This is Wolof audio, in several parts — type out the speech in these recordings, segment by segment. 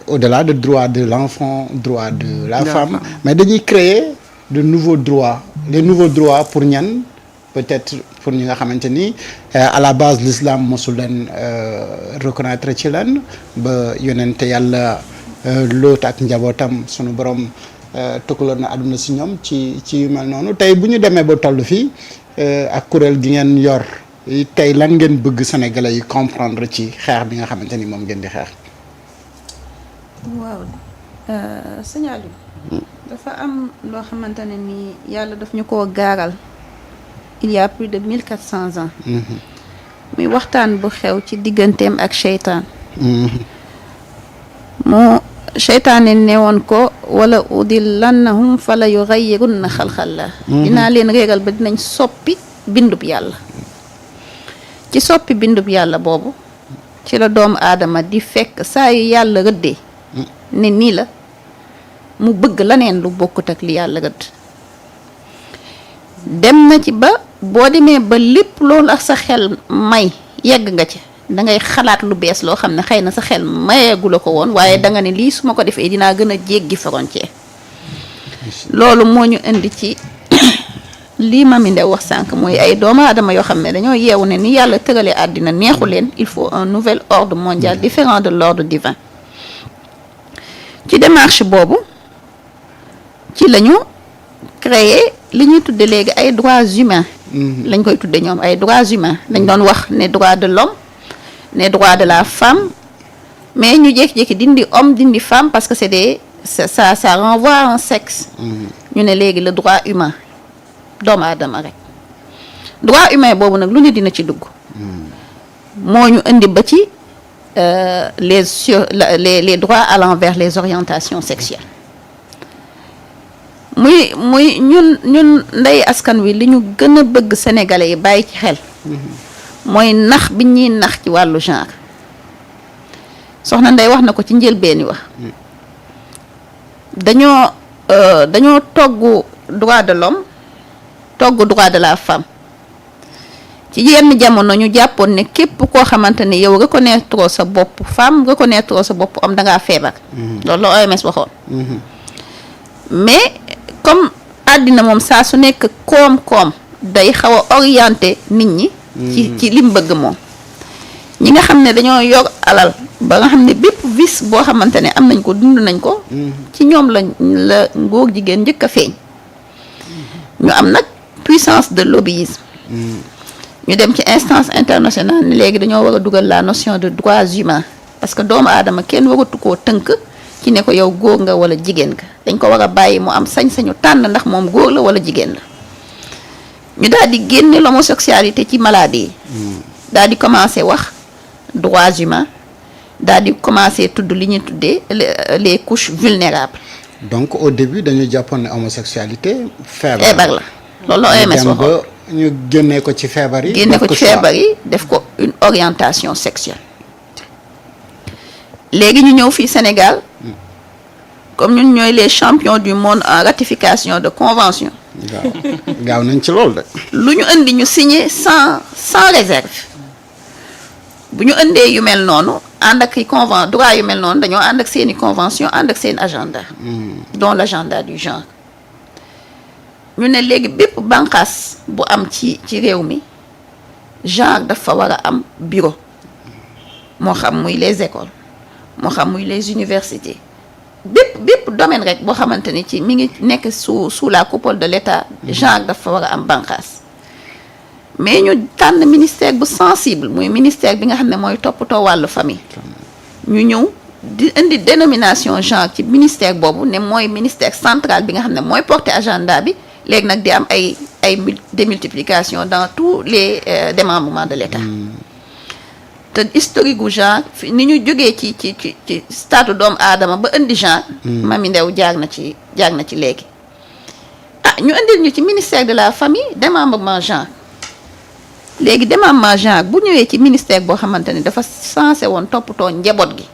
au-delà de droit de l'enfant, droit de la femme, mais dañuy créer de nouveaux droits, les nouveaux droits pour ñan peut-être pour ñi nga xamante ni à la base l'islam mosul leen reconnaître ci lan ba yonente yàlla Lóot ak njabootam sunu borom tukkaloon na àdduna si ñoom ci yu mel noonu tey bu ñu demee ba toll fii ak kuréel gi ngeen yor tey lan ngeen bëgg sénégalais yi comprendre ci xeex bi nga xamante ni moom ngeen di xeex. waaw sëñ Aliou dafa am loo xamante ne ni yàlla daf ñu koo gaaral il y a plus de 1400 ans. muy waxtaan bu xew ci digganteem ak seytaan. moo seytaane newoon ko wala udillannahum fala yughayyirunna xalqallah. dinaa leen réeral ba dinañ soppi bindub yàlla. ci soppi bindub yàlla boobu ci la doomu aadama di fekk saa yu yàlla rëddee. ne nii la mu bëgg laneen lu bokkut ak li yàlla rëdd. dem na ci ba boo demee ba lépp loolu ak sa xel may yegg nga ci da ngay xalaat lu bees loo xam ne xëy na sa xel mayeegu la ko woon waaye da nga ne lii su ma ko defee dinaa gën a jéggi frontière. loolu moo ñu indi ci lii Mami Ndew wax sànq mooy ay doomu aadama yoo xam ne dañoo yeewu ne ni yàlla tëralee àddina neexu leen il faut un nouvel ordre mondial différent de l'ordre divin. ci démarche boobu ci lañu créer li ñuy tudde léegi ay droits humains. lañ koy tudde ñoom ay droits humains dañ doon wax ne droit de l'homme ne droit de la femme mais ñu jékki-jékki dindi homme dindi femme parce que c'est des ça renvoie à un sexe. ñu ne léegi le droit humain doomu aadama rek droit humain boobu nag lu ne dina ci dugg. moo ñu indi ba ci les droits allant vers les orientations sexuelles. muy ñun ndey askan wi li ñu gën a bëgg sénégalais yi bàyyi ci xel. mooy nax bi ñuy nax ci wàllu genre. soxna Ndey wax na ko ci njëlbeeni wax. dañoo togg droit de l'homme togg droit de la femme. ci yenn jamono ñu jàppoon ne képp koo xamante ne yow reconnaître sa bopp femme reconnaître sa bopp homme dangaa feebar. loolu la OMS waxoon. mais comme àddina moom saa su nekk koom-koom day xaw a orienté nit ñi. ci lim bëgg moom. ñi nga xam ne dañoo yor alal ba nga xam ne bépp vice boo xamante ne am nañ ko dund nañ ko. ci ñoom la ngóor jigéen njëkk a feeñ. ñu am nag puissance de lobbyisme. ñu dem ci instance internationale ni léegi dañoo war a dugal la notion de droits humains parce que doomu aadama kenn waratu koo tënk ci ne ko yow góor nga wala jigéen nga dañ ko war a bàyyi mu am sañ-sañu tànn ndax moom góor la wala jigéen la. ñu daal di génne l'homosexualité ci maladie yi. daal di commencer wax droits humains daal di commencer tudd li ñuy tuddee les couches vulnérables. donc au début dañu jàppoon ne homosexualité feebar la loolu la OMS waxoon. ñu génnee ko ci feebar yi. génne ko ci feebar yi def ko une orientation sexuelle. léegi ñu ñëw fii Sénégal comme ñun ñooy les champions du monde en ratification de convention. gaaw nañ ci lool de. lu ñu indi ñu signé sans réserve bu ñu indee yu mel noonu ànd ak droit yu mel noonu dañoo ànd ak seeni convention ànd ak seen agenda. dont l'agenda du genre. ñu ne léegi bépp bànqaas bu am ci réew mi genre dafa war a am bureau moo xam muy les écoles moo xam muy les universités bépp domaine rek boo xamante ni ci mi ngi nekk sous la coupole de l'État genre dafa war a am bànqaas mais ñu tànn ministère bu sensible muy ministère bi nga xam ne mooy toppatoo wàllu famille ñu ñëw di indi dénomination genre ci ministère boobu ne mooy ministère central bi nga xam ne mooy porter agenda bi léegi nag di am ay démultiplication dans tous les démembrements de l'État. te historique gu genre ni ñu jógee ci statu doomu aadama ba indi genre. Mami Ndew jaar na ci léegi. ñu indil ñu ci ministère de la famille démembrement genre léegi démembrement genre bu ñëwee ci ministère boo xamante ni dafa censé woon toppatoo njaboot gi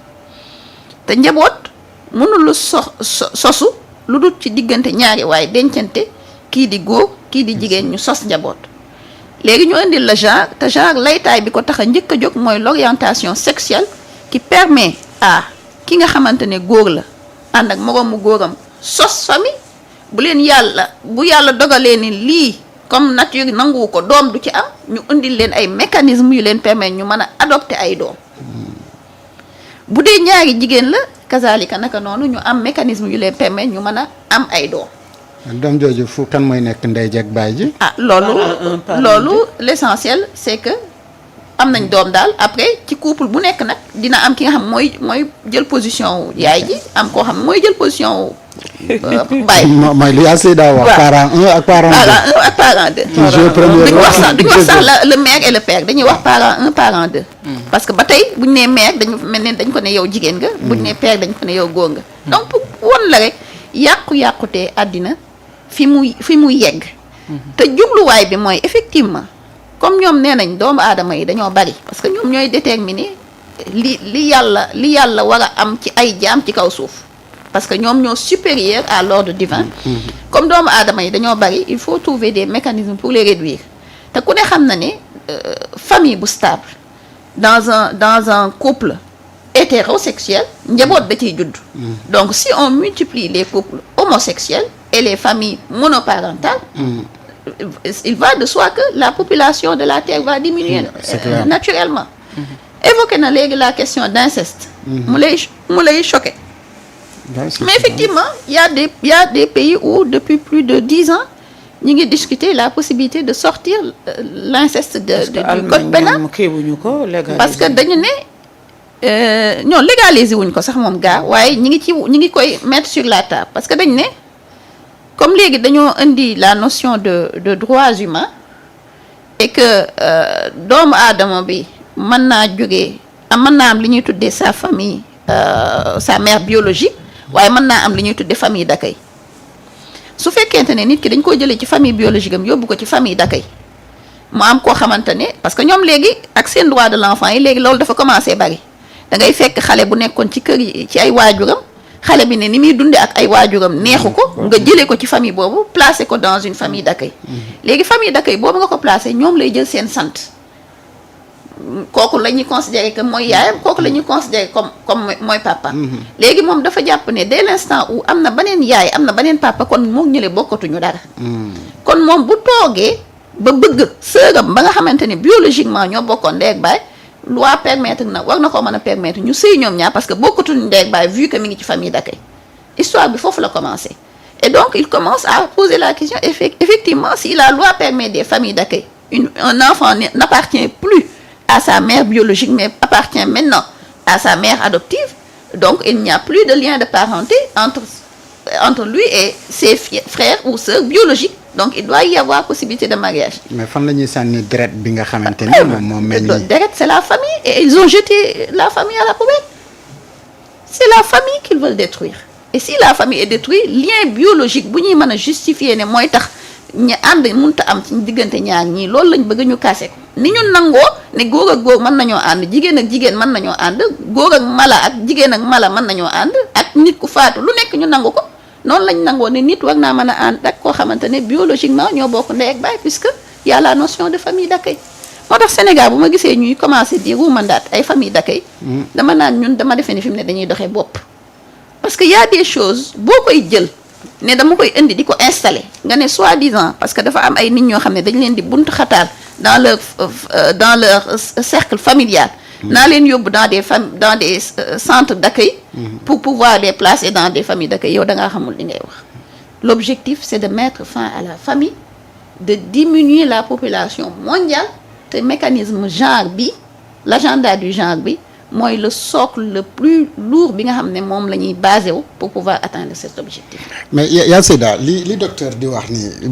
te njaboot mënul lu sosu lu dul ci diggante ñaari waaye dencante. kii di góor kii di jigéen ñu sos njaboot léegi ñu indil la genre te genre laytaay bi ko tax a njëkk a jóg mooy l'orientation sexuelle qui permet à ki nga xamante ne góor la ànd ak moroomu góoram sos famille bu yàlla dogalee ni lii comme nature nanguwu ko doom du ci am ñu indil leen ay mécanismes yu leen permettre ñu mën a adopter ay doom bu dee ñaari jigéen la kazalika naka noonu ñu am mécanisme yu leen permettre ñu mën a am ay doom. doom jooju fu kan mooy nekk ndey jeeg baay ji. loolu l'essentiel c'est que am nañ doom daal après ci couple bu nekk nag dina am ki nga xam mooy jël position yaay ji am koo xam mooy jël position baay. mooy li Seyda wax. parent 1 ak parent 2. ak parent 2. duñu wax sax le mère et le père dañuy wax parent 1 parent 2. parce que ba tey buñu nee mère dañu mel ne dañ ko ne yow jigéen nga. buñu nee père dañ ko ne yow góor nga. donc won la rek yàqu-yàqutee àddina fi muy yegg. te jubluwaay bi mooy effectivement comme ñoom nee nañ doomu aadama yi dañoo bari parce que ñoom ñooy déterminer li yàlla war a am ci ay jaam ci kaw suuf. parce que ñoom ñoo supérieur à l'ordre divin. comme doomu aadama yi dañoo bari il faut trouver des mécanismes pour les réduire te ku ne xam na ne famille bu stable dans un couple hétérosexuel njaboot da ciy judd. donc si on multiplie les couples homosexuels et les familles monoparentales. il va de soi que la population de la terre va diminuer naturellement. évoqué na léegi la question d'inceste. mu lay choqué. mais effectivement il y a des pays où depuis plus de 10 ans ñi ngi discuter la possibilité de sortir l'inceste du code pénal parce que dañu ne ñoo légaliser wuñ ko sax moom gaa waaye ñi ngi koy mettre sur la table parce que dañu ne comme léegi dañoo indi la notion de droits humains et que doomu aadama bi mën naa am li ñuy tuddee sa famille sa mère biologique waaye mën naa am li ñuy tuddee famille d'accueil su fekkente ne nit ki dañ koo jëlee ci famille biologique am yóbbu ko ci famille d'accueil mu am koo xamante ne parce que ñoom léegi ak seen droit de l'enfant yi léegi loolu dafa commencé bari da ngay fekk xale bu nekkoon ci kër yi ci ay waajuram xale bi ne ni muy dundee ak ay waajuram neexu ko nga jëlee ko ci famille boobu placer ko dans une famille d'accueil léegi famille d'accueil boobu nga ko placer ñoom lay jël seen sant kooku la ñuy considérer que mooy yaayam kooku la ñuy considérer comme mooy papa. léegi moom dafa jàpp ne dès l'instant où am na beneen yaay am na beneen papa kon moom ñële bokkatuñu dara. kon moom bu toogee ba bëgg sëram ba nga xamante ne biologiquement ñoo bokkoon ndey ak baay loi permettre na war na ko mën a permettre ñu sëy ñoom ñaar parce que bokkatuñu ndey ak baay vu que mi ngi ci famille d'accueil histoire bi foofu la commencé. et donc il commence à poser la question effectivement si la loi permet des familles d'accueil un enfant n'appartient plus à sa mère biologique mais appartient maintenant à sa mère adoptive donc il n'y a plus de lien de parenté entre lui et ses frères ou sœurs biologiques donc il doit y avoir possibilité de mariage. mais fan la ñuy sànni deret bi nga xamante ni moom moo mel ni deret c'est la famille et ils ont jeté la famille à la poubelle c'est la famille qu'ils veulent détruire et si la famille est détruite lien biologique bu ñuy mën a justifier ne mooy tax ñu ànd mënut a am ci diggante ñaar ñii loolu lañ bëgg ñu kaase ko ni ñu nangoo ne góor ak góor mën nañoo ànd jigéen ak jigéen mën nañoo ànd góor ak mala ak jigéen ak mala mën nañoo ànd ak nit ku faatu lu nekk ñu nangu ko noonu lañ nangoo ne nit war naa mën a ànd ak koo xamante ne biologiquement ñoo bokk ndey ak baay puisque y a la notion de famille d'accueil moo tax Sénégal bu ma gisee ñuy commencer di ruumandaat ay famille d'accueil dama naan ñun dama defee ni fi mu ne dañuy doxee bopp parce que y a des choses boo koy jël ne dama koy indi di ko installer nga ne soi-disant parce que dafa am ay nit ñoo xam ne dañ leen di buntu xataal dans leur cercle familial naa leen yóbbu dans des centres d'accueil pour pouvoir les placer dans des familles d'accueil yow da ngaa xamul li ngay wax l'objectif c'est de mettre fin à la famille de diminuer la population mondiale te mécanisme genre bi l'agenda du genre bi mooy le socle le plus lourd bi nga xam ne moom la ñuy basé wu pour pouvoir atteindre cet objectif. mais yaa Seyda li docteur di wax ni